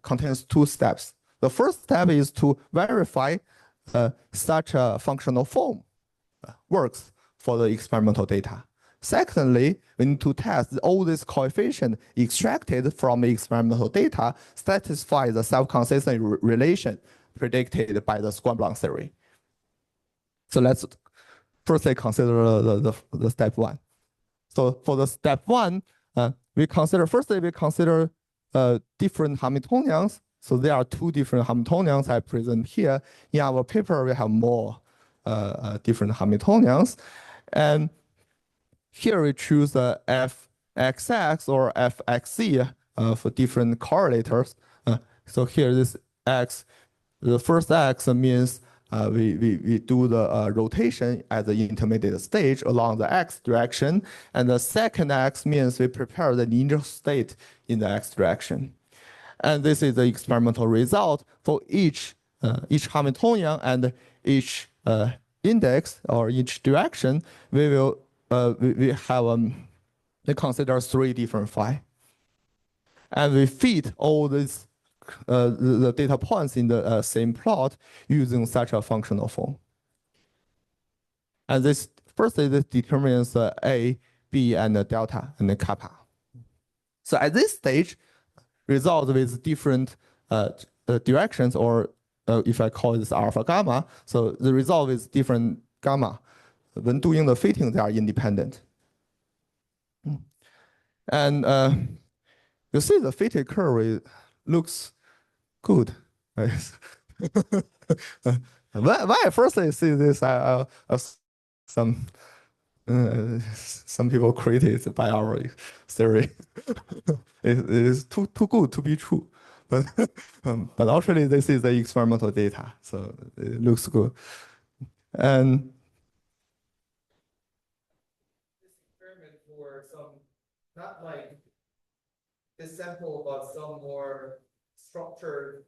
contains two steps. The first step is to verify such a functional form works for the experimental data. Secondly, we need to test all these coefficients extracted from the experimental data satisfy the self-consistent relation predicted by the Squam-Blanc theory. So let's firstly consider the step one. So for the step one, we consider different Hamiltonians. So there are two different Hamiltonians I present here. In our paper, we have more different Hamiltonians. And here we choose the fxx or fxc for different correlators. So here this x, the first x means we do the rotation at the intermediate stage along the x direction, and the second x means we prepare the initial state in the x direction. And this is the experimental result for each Hamiltonian and each index or each direction. We will we consider 3 different phi, and we feed all these the data points in the same plot using such a functional form. And this firstly, this determines A, B, and the delta and the kappa. So at this stage, results with different directions, or if I call this alpha gamma, so the result is different gamma. When doing the fitting, they are independent. And you see the fitted curve looks good. Right? when I first see this, some people created by our theory. It is too good to be true, but actually this is the experimental data, so it looks good. And this experiment for some, not like this sample, but some more structured,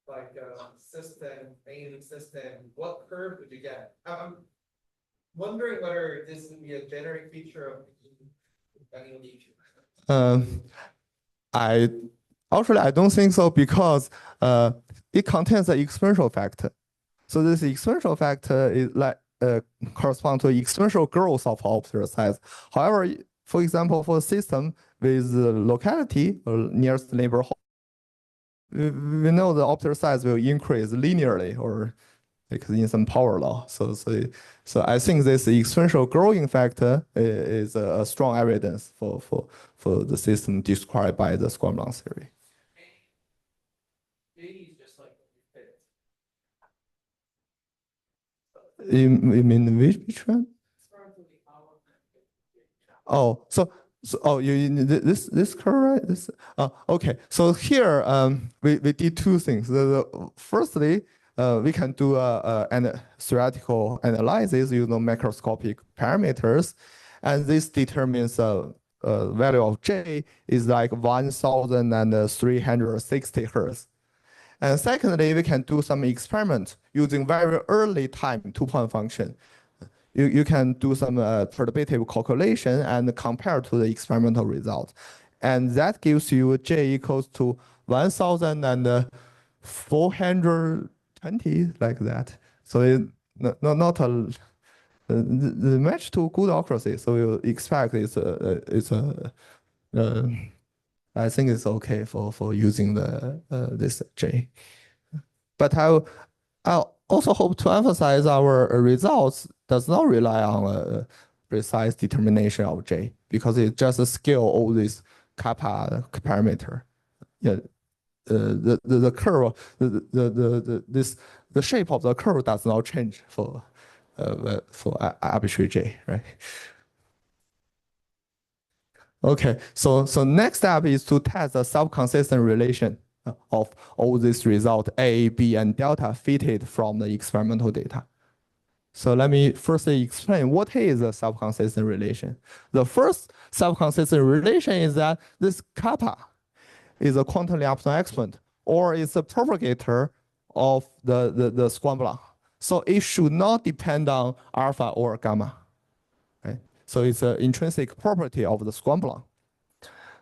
like system, main system. What curve would you get? I'm wondering whether this would be a generic feature of the I don't think so, because it contains an exponential factor. So this exponential factor is like correspond to exponential growth of observer size. However, for example, for a system with locality or nearest neighborhood, we know the observer size will increase linearly, or because in some power law. So I think this exponential growing factor is a strong evidence for the system described by the Squamblon theory. is just like fit. You mean which one? Oh, you this curve, right? This okay. So here we did two things. Firstly, we can do an theoretical analysis using macroscopic parameters, and this determines value of J is like 1,360 Hertz. And secondly, we can do some experiment using very early time 2-point function. You can do some perturbative calculation and compare to the experimental result. And that gives you J equals to 1,420, like that. So it not the match to good accuracy. So you expect it's I think it's okay for using this J. But I also hope to emphasize our results does not rely on a precise determination of J, because it just scale all these kappa parameter. Yeah, the curve, the shape of the curve does not change for arbitrary J, right? Okay, so next step is to test the self-consistent relation of all these results, A, B, and delta fitted from the experimental data. So let me firstly explain what is a self-consistent relation. The first self-consistent relation is that this kappa is a quantum Lyapunov exponent, or is a propagator of the Squamblon. So it should not depend on alpha or gamma. Right? So it's an intrinsic property of the Squamblon.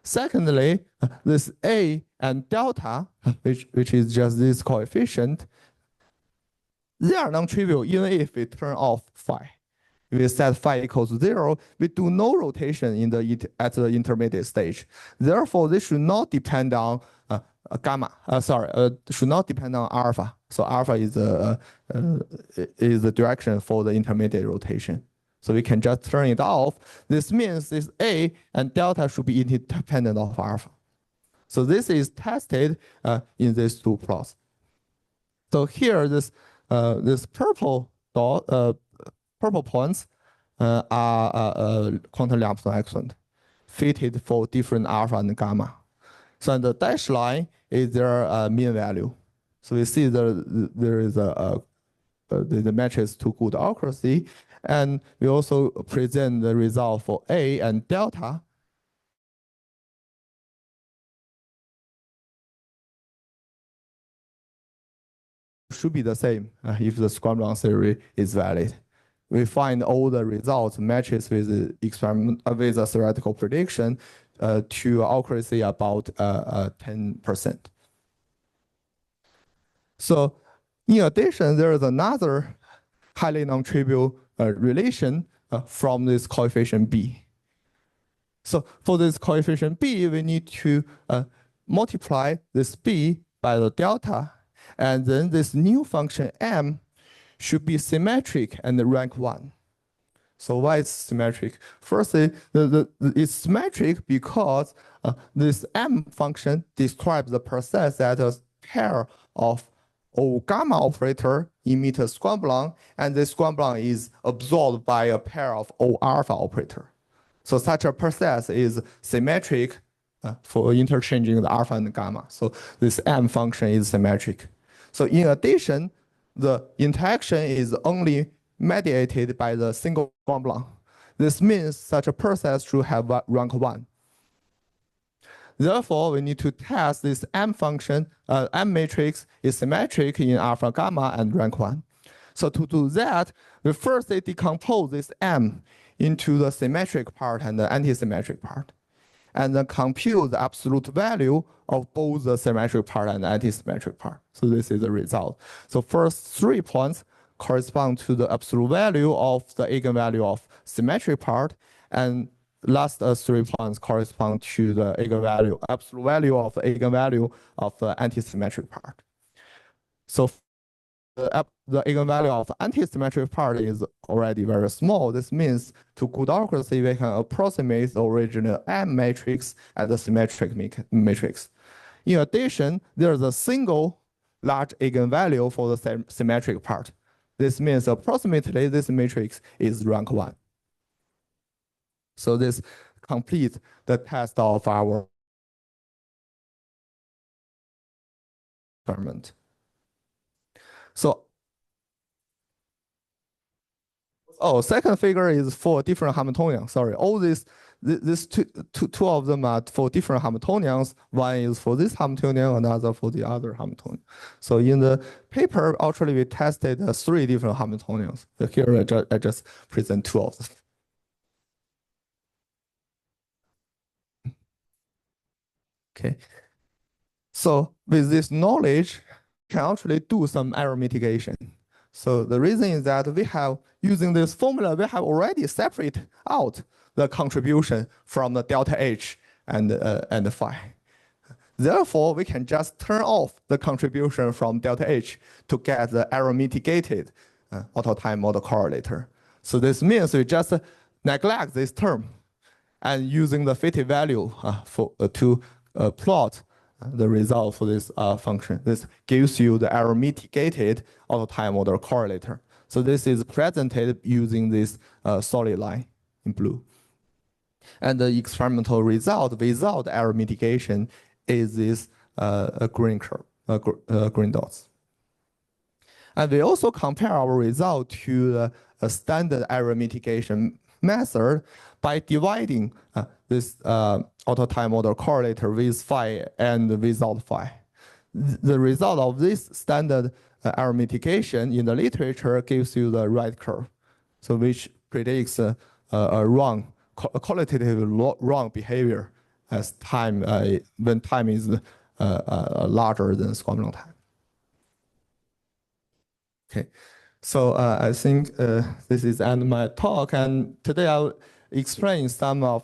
Secondly, this A and delta, which is just this coefficient, they are non-trivial even if we turn off phi. If we set phi equals 0, we do no rotation at the intermediate stage. Therefore, this should not depend on gamma. Should not depend on alpha. So alpha is the direction for the intermediate rotation. So we can just turn it off. This means this A and delta should be independent of alpha. So this is tested in these two plots. So here, this purple points are quantum Lyapunov exponent fitted for different alpha and gamma. So the dashed line is their mean value. So we see there is a the matches to good accuracy. And we also present the result for A and delta. Should be the same if the Scrum-Blanc theory is valid. We find all the results matches with the experiment with a theoretical prediction to accuracy about 10%. So in addition, there is another highly non-trivial relation from this coefficient B. So for this coefficient B, we need to multiply this B by the delta, and then this new function M should be symmetric and rank 1. So why it's symmetric? Firstly, it's symmetric because this M function describes the process that a pair of O gamma operator emit a Scrum-Blanc, and this Scrum-Blanc is absorbed by a pair of O alpha operator. So such a process is symmetric for interchanging the alpha and gamma. So this M function is symmetric. So in addition, the interaction is only mediated by the single Scrum-Blanc. This means such a process should have rank 1. Therefore, we need to test this M function, M matrix is symmetric in alpha gamma and rank 1. So to do that, we first decompose this M into the symmetric part and the anti-symmetric part, and then compute the absolute value of both the symmetric part and the anti-symmetric part. So this is the result. So first 3 points correspond to the absolute value of the eigenvalue of symmetric part, and last 3 points correspond to the eigenvalue, absolute value of the eigenvalue of the anti-symmetric part. So the eigenvalue of anti-symmetric part is already very small. This means to good accuracy, we can approximate the original M matrix as a symmetric matrix. In addition, there's a single large eigenvalue for the symmetric part. This means approximately this matrix is rank 1. So this completes the test of our experiment. So, second figure is for different Hamiltonians. Sorry, all these two of them are for different Hamiltonians. One is for this Hamiltonian, another for the other Hamiltonian. So in the paper, actually we tested 3 different Hamiltonians. Here I just present 2 of them. Okay. So with this knowledge, we can actually do some error mitigation. So the reason is that we have, using this formula, we have already separated out the contribution from the delta H and phi. Therefore, we can just turn off the contribution from delta H to get the error mitigated auto-time model correlator. So this means we just neglect this term and using the fitted value to plot the result for this function. This gives you the error mitigated auto-time model correlator. So this is presented using this solid line in blue. And the experimental result without error mitigation is this green curve, green dots. And we also compare our result to a standard error mitigation method by dividing this auto-time model correlator with phi and without phi. The result of this standard error mitigation in the literature gives you the right curve, so which predicts a wrong, qualitatively wrong behavior as time when time is larger than Scrum-Blanc time. Okay. So I think this is the end of my talk, and today I'll explain some of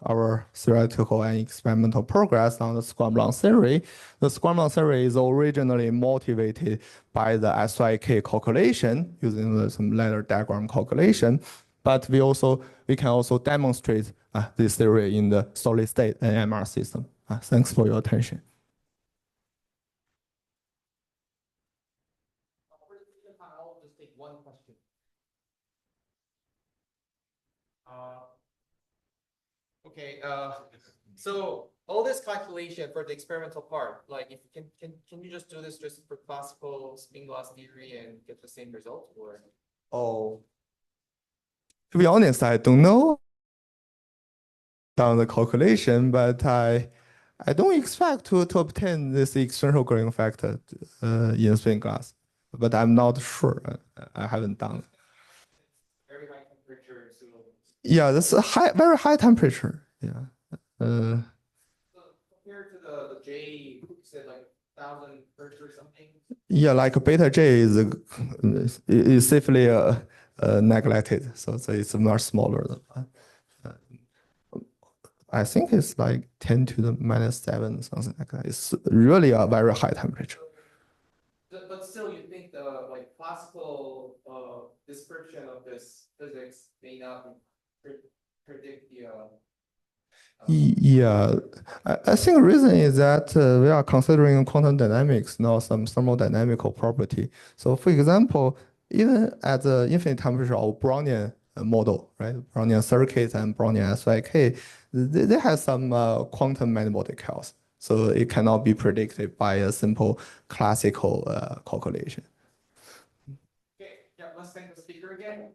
our theoretical and experimental progress on the Scrum-Blanc theory. The Scrum-Blanc theory is originally motivated by the SYK calculation using some ladder diagram calculation, but we can also demonstrate this theory in the solid state and MR system. Thanks for your attention. I'll just take one question. Okay, so all this calculation for the experimental part, like if can you just do this just for classical spin glass theory and get the same result, or? Oh, to be honest, I don't know on the calculation, but I don't expect to obtain this external growing factor in spin glass, but I'm not sure. I haven't done. Very high temperature, so. Yeah, that's a very high temperature. Yeah. So compared to the J, you said like 1,000 hertz or something. Yeah, like beta J is safely neglected, so it's much smaller than. I think it's like 10 to the -7, something like that. It's really a very high temperature. But still, you think the like classical description of this physics may not predict the. Yeah, I think the reason is that we are considering quantum dynamics, not some thermodynamical property. So for example, even at the infinite temperature of Brownian model, right? Brownian circuit and Brownian SYK, they have some quantum many-mode chaos. So it cannot be predicted by a simple classical calculation. Okay, yeah, let's thank the speaker again.